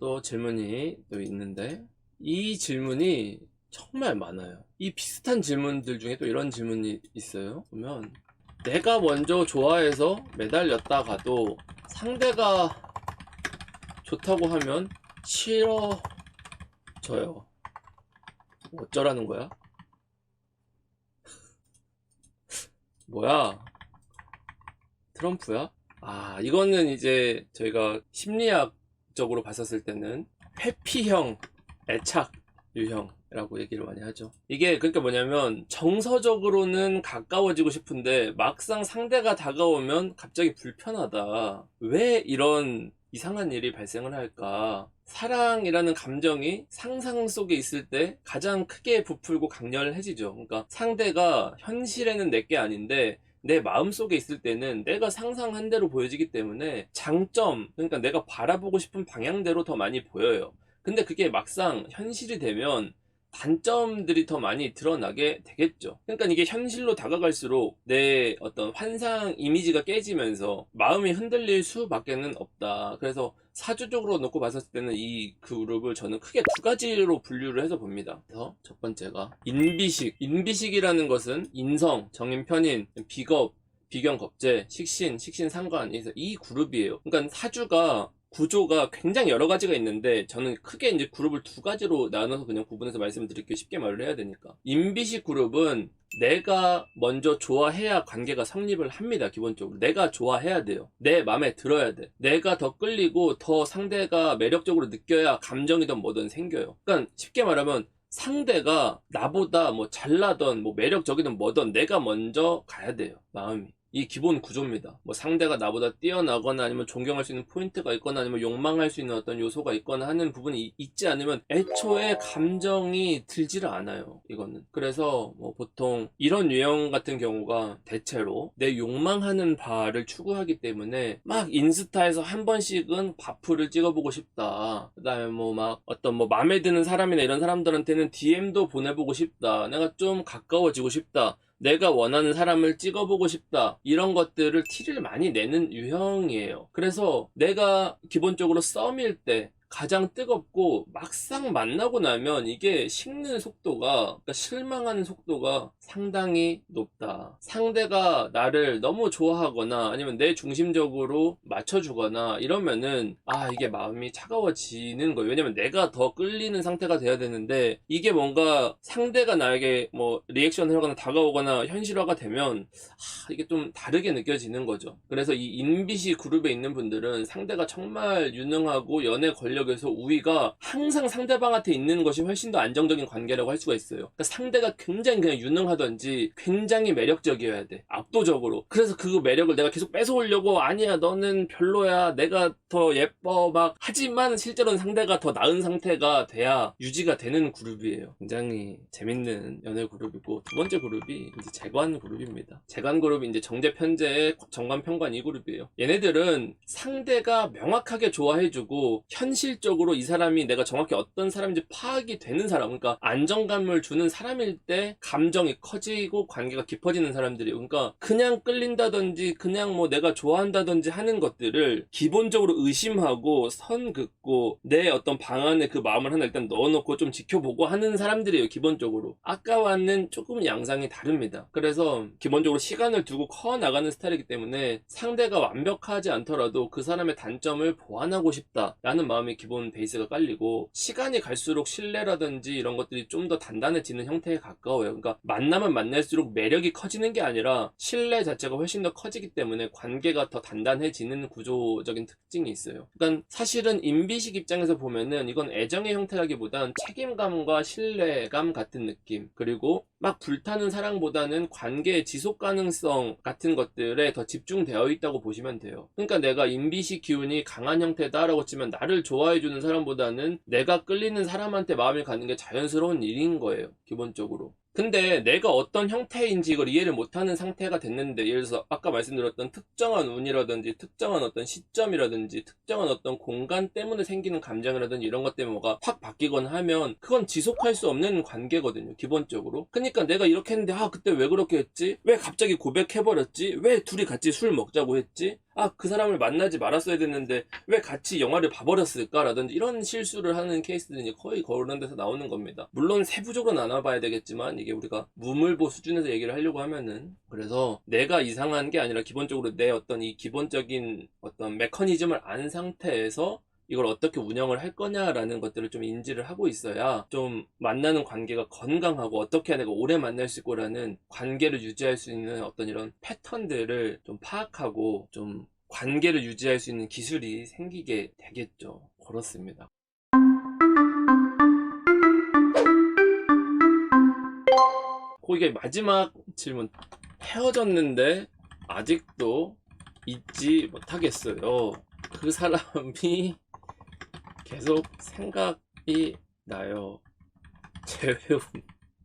또 질문이 또 있는데, 이 질문이 정말 많아요. 이 비슷한 질문들 중에 또 이런 질문이 있어요. 보면 내가 먼저 좋아해서 매달렸다가도 상대가 좋다고 하면 싫어져요. 어쩌라는 거야? 뭐야? 트럼프야? 아, 이거는 이제 저희가 심리학적으로 봤었을 때는 회피형 애착 유형이라고 얘기를 많이 하죠. 이게 그러니까 뭐냐면 정서적으로는 가까워지고 싶은데 막상 상대가 다가오면 갑자기 불편하다. 왜 이런 이상한 일이 발생을 할까? 사랑이라는 감정이 상상 속에 있을 때 가장 크게 부풀고 강렬해지죠. 그러니까 상대가 현실에는 내게 아닌데 내 마음속에 있을 때는 내가 상상한 대로 보여지기 때문에 장점, 그러니까 내가 바라보고 싶은 방향대로 더 많이 보여요. 근데 그게 막상 현실이 되면 단점들이 더 많이 드러나게 되겠죠. 그러니까 이게 현실로 다가갈수록 내 어떤 환상 이미지가 깨지면서 마음이 흔들릴 수밖에는 없다. 그래서 사주적으로 놓고 봤었을 때는 이 그룹을 저는 크게 두 가지로 분류를 해서 봅니다. 그래서 첫 번째가 인비식. 인비식이라는 것은 인성, 정인, 편인, 비겁, 비경, 겁재, 식신, 식신, 상관. 그래서 이 그룹이에요. 그러니까 사주가 구조가 굉장히 여러 가지가 있는데 저는 크게 이제 그룹을 두 가지로 나눠서 그냥 구분해서 말씀드릴게요. 쉽게 말을 해야 되니까. 인비식 그룹은 내가 먼저 좋아해야 관계가 성립을 합니다. 기본적으로 내가 좋아해야 돼요. 내 마음에 들어야 돼. 내가 더 끌리고 더 상대가 매력적으로 느껴야 감정이든 뭐든 생겨요. 그러니까 쉽게 말하면 상대가 나보다 뭐 잘나던 뭐 매력적이든 뭐든 내가 먼저 가야 돼요. 마음이. 이 기본 구조입니다. 뭐 상대가 나보다 뛰어나거나 아니면 존경할 수 있는 포인트가 있거나 아니면 욕망할 수 있는 어떤 요소가 있거나 하는 부분이 있지 않으면 애초에 감정이 들지를 않아요. 이거는. 그래서 뭐 보통 이런 유형 같은 경우가 대체로 내 욕망하는 바를 추구하기 때문에 막 인스타에서 한 번씩은 바프를 찍어보고 싶다. 그 다음에 뭐 막 어떤 뭐 마음에 드는 사람이나 이런 사람들한테는 DM도 보내보고 싶다. 내가 좀 가까워지고 싶다. 내가 원하는 사람을 찍어보고 싶다. 이런 것들을 티를 많이 내는 유형이에요. 그래서 내가 기본적으로 썸일 때 가장 뜨겁고 막상 만나고 나면 이게 식는 속도가, 그러니까 실망하는 속도가 상당히 높다. 상대가 나를 너무 좋아하거나 아니면 내 중심적으로 맞춰주거나 이러면은 이게 마음이 차가워지는 거예요. 왜냐면 내가 더 끌리는 상태가 돼야 되는데 이게 뭔가 상대가 나에게 뭐 리액션을 하거나 다가오거나 현실화가 되면 이게 좀 다르게 느껴지는 거죠. 그래서 이 인비시 그룹에 있는 분들은 상대가 정말 유능하고 연애 권력에서 우위가 항상 상대방한테 있는 것이 훨씬 더 안정적인 관계라고 할 수가 있어요. 그러니까 상대가 굉장히 그냥 유능하던지 굉장히 매력적이어야 돼. 압도적으로. 그래서 그 매력을 내가 계속 뺏어오려고 아니야 너는 별로야 내가 더 예뻐 막 하지만 실제로는 상대가 더 나은 상태가 돼야 유지가 되는 그룹이에요. 굉장히 재밌는 연애 그룹이고 두 번째 그룹이 이제 재관 그룹입니다. 재관 그룹이 이제 정제 편제의 정관 편관 이 그룹이에요. 얘네들은 상대가 명확하게 좋아해주고 현실적으로 이 사람이 내가 정확히 어떤 사람인지 파악이 되는 사람, 그러니까 안정감을 주는 사람일 때 감정이 커지고 관계가 깊어지는 사람들이에요. 그러니까 그냥 끌린다든지 그냥 뭐 내가 좋아한다든지 하는 것들을 기본적으로 의심하고 선 긋고 내 어떤 방안에 그 마음을 하나 일단 넣어놓고 좀 지켜보고 하는 사람들이에요. 기본적으로. 아까와는 조금 양상이 다릅니다. 그래서 기본적으로 시간을 두고 커나가는 스타일이기 때문에 상대가 완벽하지 않더라도 그 사람의 단점을 보완하고 싶다 라는 마음이 기본 베이스가 깔리고 시간이 갈수록 신뢰라든지 이런 것들이 좀 더 단단해지는 형태에 가까워요. 그러니까 만나면 만날수록 매력이 커지는 게 아니라 신뢰 자체가 훨씬 더 커지기 때문에 관계가 더 단단해지는 구조적인 특징이 있어요. 그러니까 사실은 인비식 입장에서 보면은 이건 애정의 형태라기보단 책임감과 신뢰감 같은 느낌, 그리고 막 불타는 사랑보다는 관계의 지속 가능성 같은 것들에 더 집중되어 있다고 보시면 돼요. 그러니까 내가 인비식 기운이 강한 형태다라고 치면 나를 좋아해주는 사람보다는 내가 끌리는 사람한테 마음이 가는 게 자연스러운 일인 거예요. 기본적으로. 근데 내가 어떤 형태인지 이걸 이해를 못하는 상태가 됐는데, 예를 들어서 아까 말씀드렸던 특정한 운이라든지 특정한 어떤 시점이라든지 특정한 어떤 공간 때문에 생기는 감정이라든지 이런 것 때문에 뭐가 확 바뀌거나 하면 그건 지속할 수 없는 관계거든요. 기본적으로. 그러니까 내가 이렇게 했는데 그때 왜 그렇게 했지? 왜 갑자기 고백해버렸지? 왜 둘이 같이 술 먹자고 했지? 그 사람을 만나지 말았어야 됐는데 왜 같이 영화를 봐버렸을까라든지 이런 실수를 하는 케이스들이 거의 그런 데서 나오는 겁니다. 물론 세부적으로 나눠봐야 되겠지만 이게 우리가 무물보 수준에서 얘기를 하려고 하면은, 그래서 내가 이상한 게 아니라 기본적으로 내 어떤 이 기본적인 어떤 메커니즘을 안 상태에서 이걸 어떻게 운영을 할 거냐라는 것들을 좀 인지를 하고 있어야 좀 만나는 관계가 건강하고 어떻게 해야 내가 오래 만날 수 있고라는 관계를 유지할 수 있는 어떤 이런 패턴들을 좀 파악하고 좀 관계를 유지할 수 있는 기술이 생기게 되겠죠. 그렇습니다. 이게 마지막 질문. 헤어졌는데 아직도 잊지 못하겠어요. 그 사람이 계속 생각이 나요. 재회운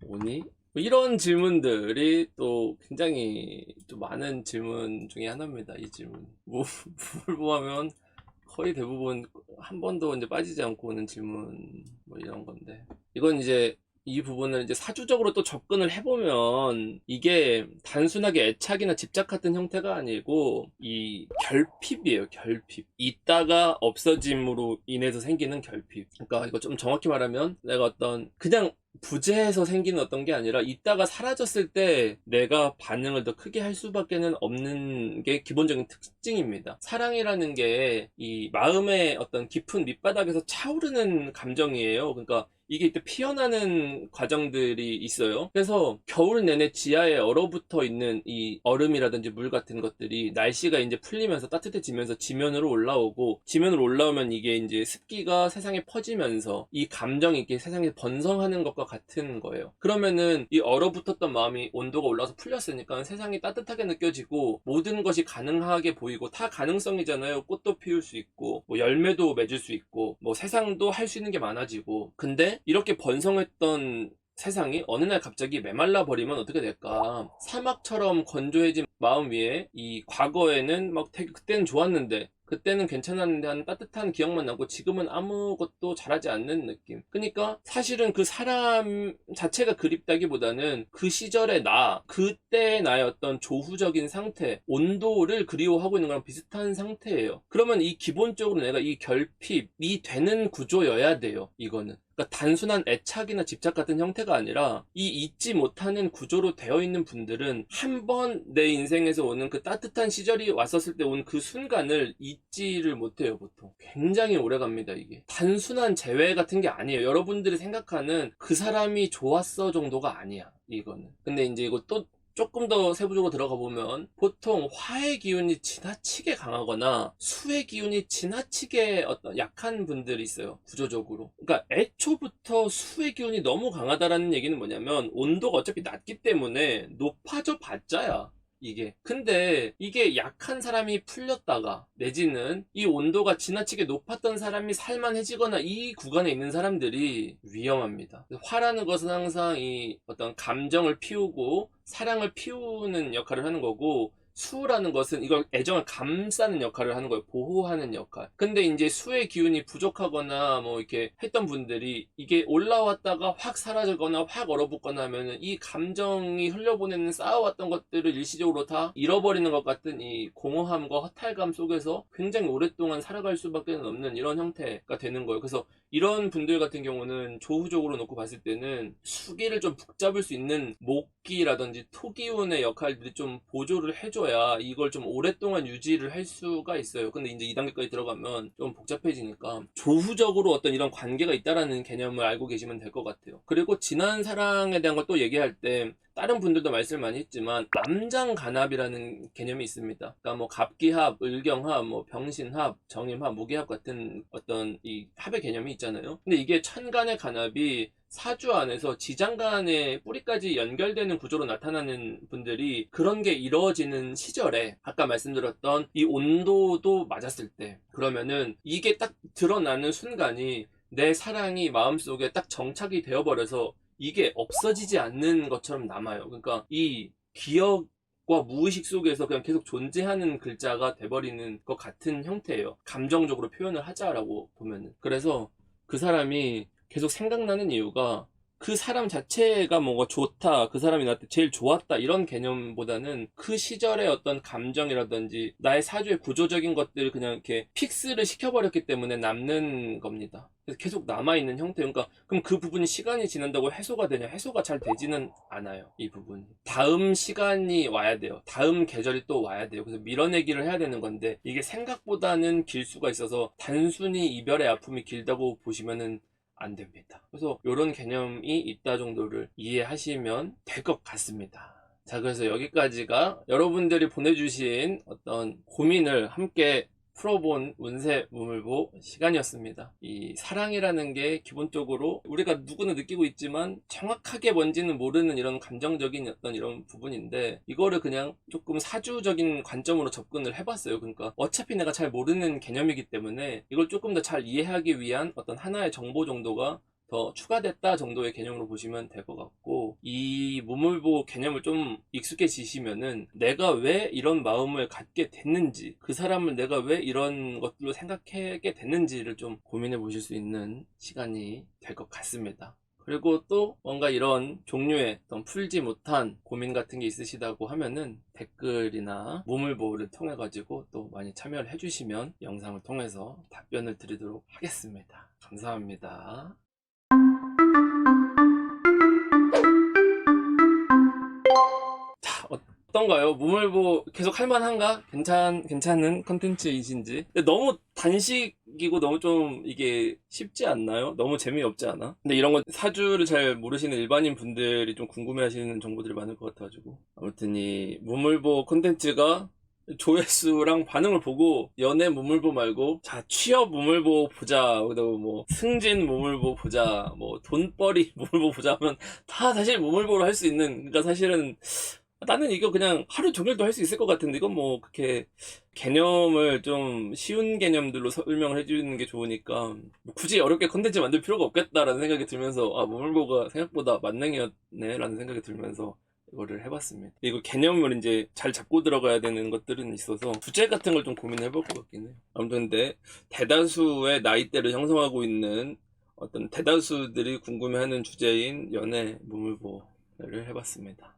오니? 이런 질문들이 또 굉장히 좀 많은 질문 중에 하나입니다. 이 질문. 무물보하면 거의 대부분 한 번도 이제 빠지지 않고 오는 질문 뭐 이런 건데, 이건 이제 이 부분을 이제 사주적으로 또 접근을 해보면 이게 단순하게 애착이나 집착 같은 형태가 아니고 이 결핍이에요. 결핍. 있다가 없어짐으로 인해서 생기는 결핍. 그러니까 이거 좀 정확히 말하면 내가 어떤 그냥 부재해서 생기는 어떤 게 아니라 있다가 사라졌을 때 내가 반응을 더 크게 할 수밖에는 없는 게 기본적인 특징입니다. 사랑이라는 게 이 마음의 어떤 깊은 밑바닥에서 차오르는 감정이에요. 그러니까 이게 이때 피어나는 과정들이 있어요. 그래서 겨울 내내 지하에 얼어붙어 있는 이 얼음이라든지 물 같은 것들이 날씨가 이제 풀리면서 따뜻해지면서 지면으로 올라오고, 지면으로 올라오면 이게 이제 습기가 세상에 퍼지면서 이 감정이 이렇게 세상에 번성하는 것과 같은 거예요. 그러면은 이 얼어붙었던 마음이 온도가 올라서 풀렸으니까 세상이 따뜻하게 느껴지고 모든 것이 가능하게 보이고, 다 가능성이잖아요. 꽃도 피울 수 있고 뭐 열매도 맺을 수 있고 뭐 세상도 할 수 있는 게 많아지고. 근데 이렇게 번성했던 세상이 어느 날 갑자기 메말라 버리면 어떻게 될까? 사막처럼 건조해진 마음 위에 이 과거에는 막 되게 그때는 좋았는데, 그때는 괜찮았는데 하는 따뜻한 기억만 나고 지금은 아무것도 잘하지 않는 느낌. 그러니까 사실은 그 사람 자체가 그립다기보다는 그 시절의 나, 그때의 나의 어떤 조후적인 상태, 온도를 그리워하고 있는 거랑 비슷한 상태예요. 그러면 이 기본적으로 내가 이 결핍이 되는 구조여야 돼요. 이거는. 그러니까 단순한 애착이나 집착 같은 형태가 아니라 이 잊지 못하는 구조로 되어 있는 분들은 한 번 내 인생에서 오는 그 따뜻한 시절이 왔었을 때 온 그 순간을 잊지를 못해요. 보통 굉장히 오래 갑니다. 이게 단순한 재회 같은 게 아니에요. 여러분들이 생각하는 그 사람이 좋았어 정도가 아니야, 이거는. 근데 이제 이거 또 조금 더 세부적으로 들어가 보면 보통 화의 기운이 지나치게 강하거나 수의 기운이 지나치게 어떤 약한 분들이 있어요. 구조적으로. 그러니까 애초부터 수의 기운이 너무 강하다라는 얘기는 뭐냐면 온도가 어차피 낮기 때문에 높아져 봤자야. 이게. 근데 이게 약한 사람이 풀렸다가 내지는 이 온도가 지나치게 높았던 사람이 살만해지거나 이 구간에 있는 사람들이 위험합니다. 화라는 것은 항상 이 어떤 감정을 피우고 사랑을 피우는 역할을 하는 거고, 수라는 것은 이걸 애정을 감싸는 역할을 하는 거예요. 보호하는 역할. 근데 이제 수의 기운이 부족하거나 뭐 이렇게 했던 분들이 이게 올라왔다가 확 사라지거나 확 얼어붙거나 하면은 이 감정이 흘려보내는 쌓아왔던 것들을 일시적으로 다 잃어버리는 것 같은 이 공허함과 허탈감 속에서 굉장히 오랫동안 살아갈 수밖에 없는 이런 형태가 되는 거예요. 그래서 이런 분들 같은 경우는 조후적으로 놓고 봤을 때는 수기를 좀 북잡을 수 있는 목기라든지 토기운의 역할들이 좀 보조를 해줘야 이걸 좀 오랫동안 유지를 할 수가 있어요. 근데 이제 2단계까지 들어가면 좀 복잡해지니까 조후적으로 어떤 이런 관계가 있다라는 개념을 알고 계시면 될 것 같아요. 그리고 지난 사랑에 대한 걸 또 얘기할 때 다른 분들도 말씀을 많이 했지만 남장간합이라는 개념이 있습니다. 그러니까 뭐 갑기합, 을경합, 뭐 병신합, 정임합, 무기합 같은 어떤 이 합의 개념이 있잖아요. 근데 이게 천간의 간합이 사주 안에서 지장간의 뿌리까지 연결되는 구조로 나타나는 분들이 그런 게 이루어지는 시절에 아까 말씀드렸던 이 온도도 맞았을 때, 그러면은 이게 딱 드러나는 순간이 내 사랑이 마음속에 딱 정착이 되어버려서 이게 없어지지 않는 것처럼 남아요. 그러니까 이 기억과 무의식 속에서 그냥 계속 존재하는 글자가 돼버리는 것 같은 형태예요. 감정적으로 표현을 하자라고 보면은. 그래서 그 사람이 계속 생각나는 이유가 그 사람 자체가 뭔가 좋다, 그 사람이 나한테 제일 좋았다 이런 개념보다는 그 시절의 어떤 감정이라든지 나의 사주의 구조적인 것들을 그냥 이렇게 픽스를 시켜버렸기 때문에 남는 겁니다. 그래서 계속 남아있는 형태. 그러니까 그럼 그 부분이 시간이 지난다고 해소가 되냐? 해소가 잘 되지는 않아요. 이 부분이. 다음 시간이 와야 돼요. 다음 계절이 또 와야 돼요. 그래서 밀어내기를 해야 되는 건데 이게 생각보다는 길 수가 있어서 단순히 이별의 아픔이 길다고 보시면은 안 됩니다. 그래서 이런 개념이 있다 정도를 이해하시면 될 것 같습니다. 자, 그래서 여기까지가 여러분들이 보내주신 어떤 고민을 함께 풀어본 운세 무물보 시간이었습니다. 이 사랑이라는 게 기본적으로 우리가 누구나 느끼고 있지만 정확하게 뭔지는 모르는 이런 감정적인 어떤 이런 부분인데 이거를 그냥 조금 사주적인 관점으로 접근을 해봤어요. 그러니까 어차피 내가 잘 모르는 개념이기 때문에 이걸 조금 더 잘 이해하기 위한 어떤 하나의 정보 정도가 더 추가됐다 정도의 개념으로 보시면 될 것 같고, 이 무물보 개념을 좀 익숙해지시면은 내가 왜 이런 마음을 갖게 됐는지, 그 사람을 내가 왜 이런 것들로 생각하게 됐는지를 좀 고민해 보실 수 있는 시간이 될 것 같습니다. 그리고 또 뭔가 이런 종류의 어떤 풀지 못한 고민 같은 게 있으시다고 하면은 댓글이나 무물보를 통해 가지고 또 많이 참여를 해주시면 영상을 통해서 답변을 드리도록 하겠습니다. 감사합니다. 자, 어떤가요? 무물보 계속 할만한가? 괜찮은 컨텐츠이신지? 근데 너무 단식이고 너무 좀 이게 쉽지 않나요? 너무 재미없지 않아? 근데 이런 거 사주를 잘 모르시는 일반인 분들이 좀 궁금해 하시는 정보들이 많을 것 같아가지고. 아무튼 이 무물보 컨텐츠가 조회수랑 반응을 보고 연애 무물보 말고 자 취업 무물보 보자, 그리고 뭐 승진 무물보 보자, 뭐 돈벌이 무물보 보자 하면 다 사실 무물보로 할 수 있는, 그러니까 사실은 나는 이거 그냥 하루 종일도 할 수 있을 것 같은데 이건 뭐 그렇게 개념을 좀 쉬운 개념들로 설명을 해주는 게 좋으니까 뭐 굳이 어렵게 컨텐츠 만들 필요가 없겠다라는 생각이 들면서 아 무물보가 생각보다 만능이었네 라는 생각이 들면서 이거를 해봤습니다. 이거 개념을 이제 잘 잡고 들어가야 되는 것들은 있어서 주제 같은 걸 좀 고민해볼 것 같긴 해요. 아무튼 근데 대다수의 나이대를 형성하고 있는 어떤 대다수들이 궁금해하는 주제인 연애 무물보를 해봤습니다.